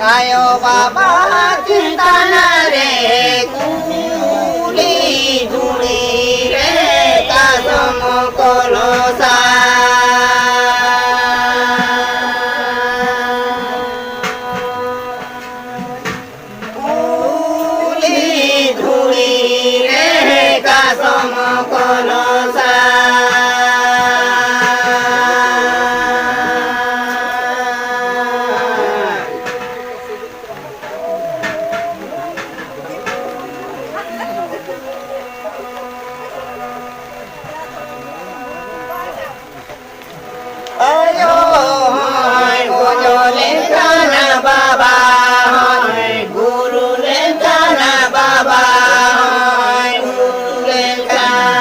Ayo Baba Chetan re kuli dhuli re kasam kolosa kuli dhuli re kasam kolosa Ayo hoy bojo lentana baba hoy guru lentana baba hoy guru lentana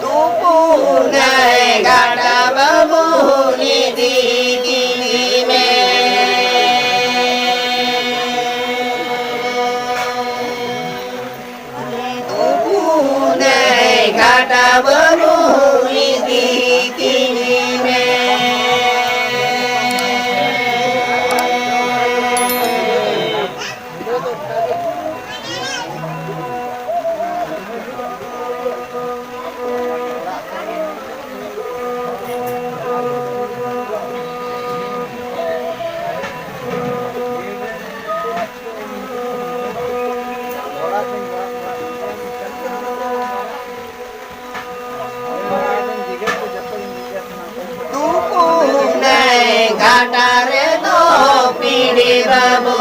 tupur nai gata babu ni di me Gata babu di kini me Gata re to pidi babu